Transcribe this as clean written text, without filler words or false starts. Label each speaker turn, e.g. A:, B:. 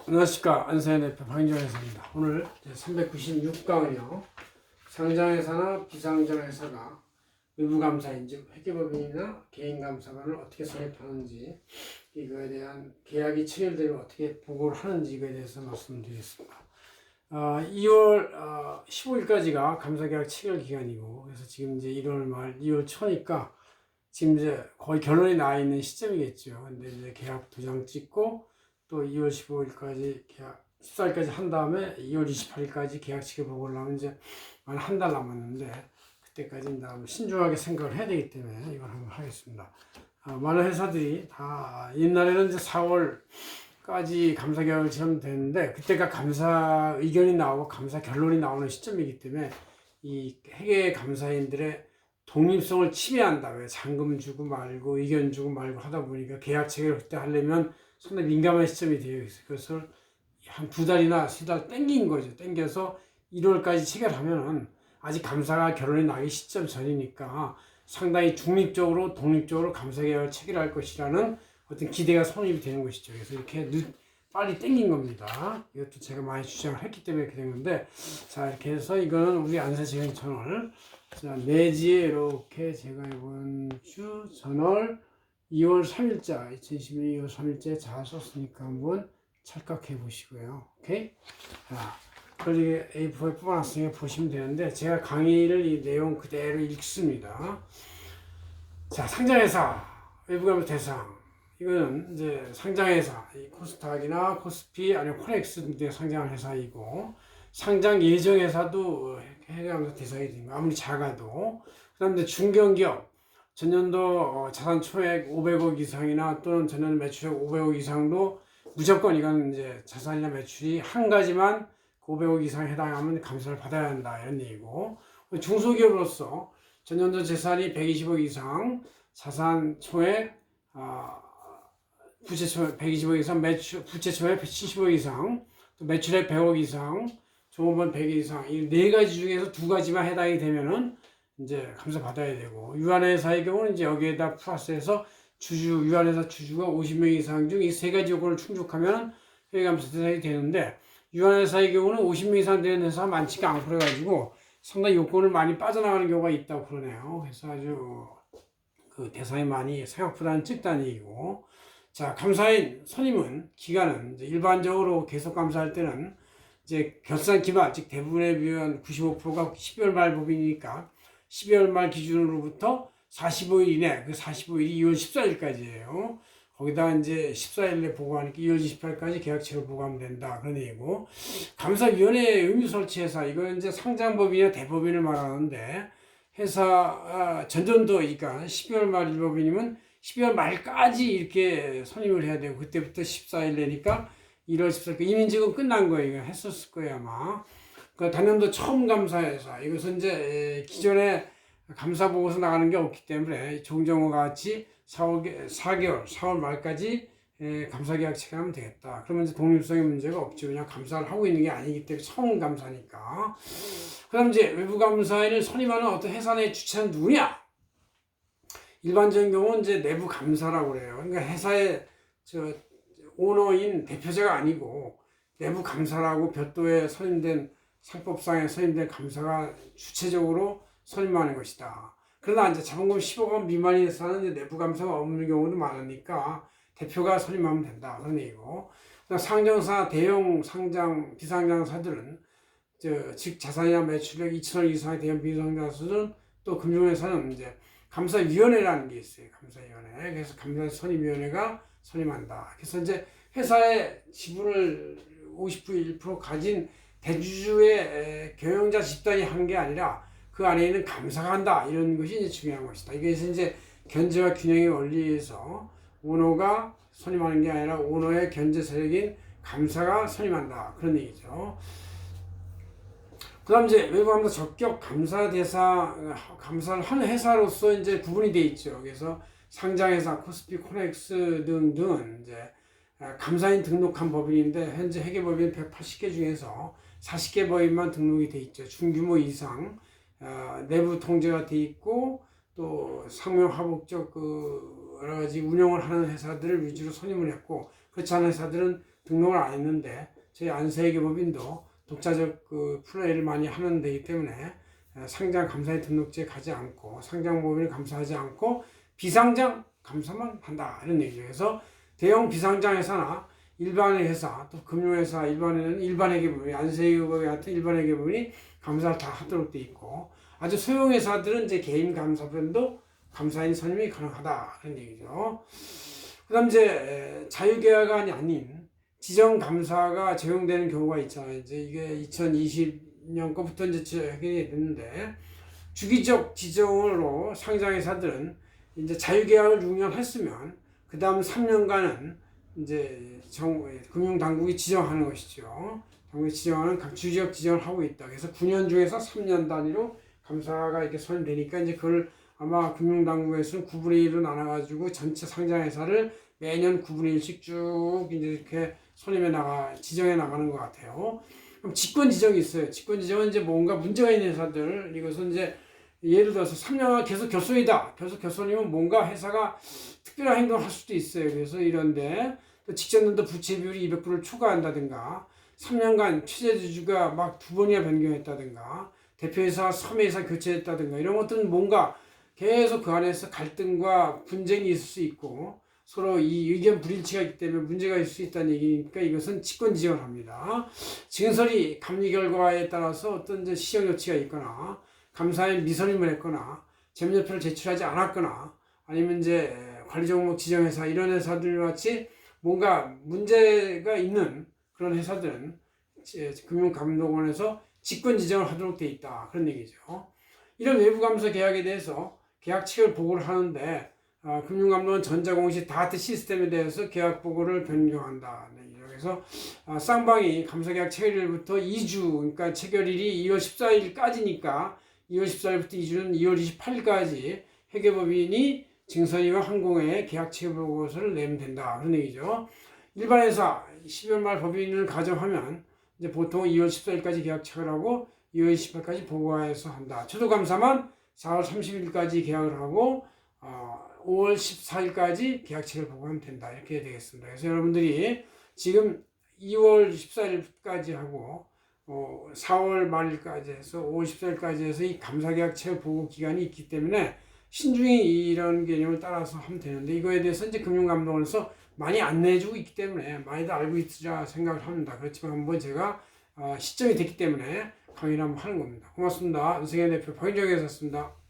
A: 안녕하십니까. 안세현 대표 방정회사입니다. 오늘 396강은요. 상장회사나 비상장회사가 외부감사인 즉 회계법인이나 개인감사관을 어떻게 설립하는지, 이거에 대한 계약이 체결되면 어떻게 보고를 하는지, 이거에 대해서 말씀드리겠습니다. 2월 15일까지가 감사계약 체결 기간이고, 그래서 지금 이제 1월 말 2월 초니까 지금 이제 거의 결론이 나 있는 시점이겠죠. 근데 이제 계약 도장 찍고 또 2월 15일까지 계약 14일까지 한 다음에 2월 28일까지 계약 체결 보고를 하면 이제 한 달 남았는데, 그때까지 신중하게 생각을 해야 되기 때문에 이걸 한번 하겠습니다. 많은 회사들이 다 옛날에는 이제 4월까지 감사 계약을 지으면 되는데, 그때가 감사 의견이 나오고 감사 결론이 나오는 시점이기 때문에 이 회계 감사인들의 독립성을 침해한다. 왜 잔금 주고 말고 의견 주고 말고 하다 보니까 계약 체결을 그때 하려면 상당히 민감한 시점이 되어 있어요. 그것을 한 2달이나 3달 땡긴 거죠. 땡겨서 1월까지 체결하면은 아직 감사가 결론이 나기 시점 전이니까 상당히 중립적으로 독립적으로 감사 계약을 체결할 것이라는 어떤 기대가 성립이 되는 것이죠. 그래서 이렇게 빨리 땡긴 겁니다. 이것도 제가 많이 주장을 했기 때문에 그렇게 된 건데, 자, 이렇게 해서 이거는 우리 안세지경 저널, 자, 내지에 이렇게 제가 이번 주 저널 2월 3일자 2021년 2월 3일째 잘 썼으니까 한번 찰칵해 보시고요. 오케이? 자, 그걸 A4에 뽑아놨으니까 보시면 되는데, 제가 강의를 이 내용 그대로 읽습니다. 자, 상장회사 외부감사 대상, 이거는 이제 상장회사, 이 코스닥이나 코스피 아니면 코렉스 등등의 상장 회사이고, 상장 예정 회사도 해외감사 대상이 됩니다. 아무리 작아도. 그다음에 이제 중견기업, 전년도 자산 초액 500억 이상이나 또는 전년 매출액 500억 이상도 무조건 이건 이제 자산이나 매출이 한 가지만 500억 이상에 해당하면 감사를 받아야 한다, 이런 얘기고, 중소기업으로서 전년도 재산이 120억 이상, 자산 초액 부채 초액 120억 이상, 부채 초액 70억 이상, 또 매출액 100억 이상, 종업원 100억 이상, 이 네 가지 중에서 두 가지만 해당이 되면은 이제 감사 받아야 되고, 유한회사의 경우는 이제 여기에다 플러스해서 유한회사 주주가 50명 이상 중 이 세 가지 요건을 충족하면 회계감사 대상이 되는데, 유한회사의 경우는 50명 이상 되는 회사가 많지가 않고 그래가지고 상당히 요건을 많이 빠져나가는 경우가 있다고 그러네요. 그래서 아주 그 대상이 많이 생각보다는 적다는 얘기고, 자, 감사인 선임은 기간은 이제 일반적으로 계속 감사할 때는 이제 결산 기말, 즉 대부분에 비한 95%가 12월 말 법이니까 12월 말 기준으로부터 45일 이내, 그 45일이 2월 14일까지예요. 거기다 이제 14일에 보고하니까 2월 28일까지 계약체를 보고하면 된다, 그런 얘기고, 감사위원회 의무 설치회사, 이건 이제 상장법인이나 대법인을 말하는데, 회사 전년도, 그러니까 12월 말 일법인이면 12월 말까지 이렇게 선임을 해야 되고, 그때부터 14일 내니까 1월 14일 이민직은 끝난 거예요. 이거 했었을 거예요, 아마. 그 단연도 처음 감사회사, 이것은 이제 기존에 감사 보고서 나가는 게 없기 때문에 종정과 같이 4월 말까지 감사 계약 체결하면 되겠다. 그러면 이제 독립성의 문제가 없죠. 그냥 감사를 하고 있는 게 아니기 때문에 처음 감사니까. 그다음 이제 외부 감사인을 선임하는 어떤 회사 내 주체는 누구냐? 일반적인 경우는 이제 내부 감사라고 그래요. 그러니까 회사의 오너인 대표자가 아니고 내부 감사라고 별도의 선임된, 상법상에 선임된 감사가 주체적으로 선임하는 것이다. 그러나 이제 자본금 10억 원 미만의 회사는 내부 감사가 없는 경우도 많으니까 대표가 선임하면 된다, 그런 얘기고, 상장사, 대형 상장, 비상장사들은 즉 자산이나 매출액 2천억 이상의 대형 비상장사들은, 또 금융회사는 이제 감사위원회라는 게 있어요. 감사위원회. 그래서 감사선임위원회가 선임한다. 그래서 이제 회사의 지분을 51% 가진 대주주의 경영자 집단이 한 게 아니라 그 안에 있는 감사가 한다, 이런 것이 이제 중요한 것이다. 이것은 이제 견제와 균형의 원리에서 오너가 선임하는 게 아니라 오너의 견제 세력인 감사가 선임한다, 그런 얘기죠. 그 다음 이제 외부감사 적격 감사 대상, 감사를 하는 회사로서 이제 구분이 돼 있죠. 그래서 상장회사, 코스피, 코넥스 등등은 이제 감사인 등록한 법인인데, 현재 회계법인 180개 중에서 40개 법인만 등록이 돼 있죠. 중규모 이상, 내부 통제가 돼 있고, 또 상명하복적 여러 가지 운영을 하는 회사들을 위주로 선임을 했고, 그렇지 않은 회사들은 등록을 안 했는데 저희 안세계법인도 독자적 그 플레이를 많이 하는 데이기 때문에 상장 감사에 등록지에 가지 않고 상장법인을 감사하지 않고 비상장 감사만 한다 이런 얘기죠. 그래서 대형 비상장 회사나 일반의 회사 또 금융회사 일반에는 일반회계법인 안세계법인 같은 일반회계법인이 감사를 다 하도록 돼 있고 아주 소형 회사들은 이제 개인 감사편도 감사인 선임이 가능하다 이런 얘기죠. 그다음 이제 자유계약안이 아닌 지정 감사가 적용되는 경우가 있잖아요. 이제 이게 2020년 거부터 이제 적용이 됐는데 주기적 지정으로 상장회사들은 이제 자유계약을 6년 했으면 그 다음 3년간은 이제 금융당국이 지정하는 것이죠. 당국이 지정하는 주기적 지정을 하고 있다. 그래서 9년 중에서 3년 단위로 감사가 이렇게 선임되니까 이제 그걸 아마 금융당국에서는 9분의 1로 나눠가지고 전체 상장회사를 매년 9분의 1씩 쭉 이제 이렇게 지정해 나가는 것 같아요. 그럼 직권 지정이 있어요. 직권 지정은 이제 뭔가 문제가 있는 회사들, 이것은 이제 예를 들어서 3년간 계속 결손이다. 계속 결손이면 뭔가 회사가 특별한 행동을 할 수도 있어요. 그래서 이런데 또 직전년도 부채 비율이 200%를 초과한다든가 3년간 최대주주가 막 2번이나 변경했다든가 대표이사, 섬유이사 교체했다든가 이런 것들은 뭔가 계속 그 안에서 갈등과 분쟁이 있을 수 있고 서로 이 의견 불일치가 있기 때문에 문제가 있을 수 있다는 얘기니까 이것은 직권 지정을 합니다. 증설이 감리 결과에 따라서 어떤 이제 시정 조치가 있거나 감사에 미선임을 했거나 재무제표를 제출하지 않았거나 아니면 이제 관리종목 지정회사 이런 회사들 같이 뭔가 문제가 있는 그런 회사들은 금융감독원에서 직권 지정을 하도록 돼 있다 그런 얘기죠. 이런 외부감사 계약에 대해서 계약 체결 보고를 하는데 금융감독원 전자공시 다트 시스템에 대해서 계약 보고를 변경한다. 그래서 쌍방이 감사계약 체결일부터 2주, 그러니까 체결일이 2월 14일까지니까 2월 14일부터 2주는 2월 28일까지 회계법인이 증선이와 항공에 계약 체결 보고서를 내면 된다. 그런 얘기죠. 일반 회사 12월 말 법인을 가정하면 이제 보통 2월 14일까지 계약 체결하고 2월 28일까지 보고해서 한다. 추도감사만 4월 30일까지 계약을 하고 5월 14일까지 계약 체결 보고하면 된다. 이렇게 되겠습니다. 그래서 여러분들이 지금 2월 14일까지 하고 4월 말일까지 해서 5월 14일까지 해서 이 감사계약 체결 보고 기간이 있기 때문에 신중히 이런 개념을 따라서 하면 되는데 이거에 대해서 이제 금융감독원에서 많이 안내해주고 있기 때문에 많이들 알고 있으라 생각을 합니다. 그렇지만 한번 제가 시점이 됐기 때문에 강의를 한번 하는 겁니다. 고맙습니다. 윤석열 대표 박윤정이었습니다.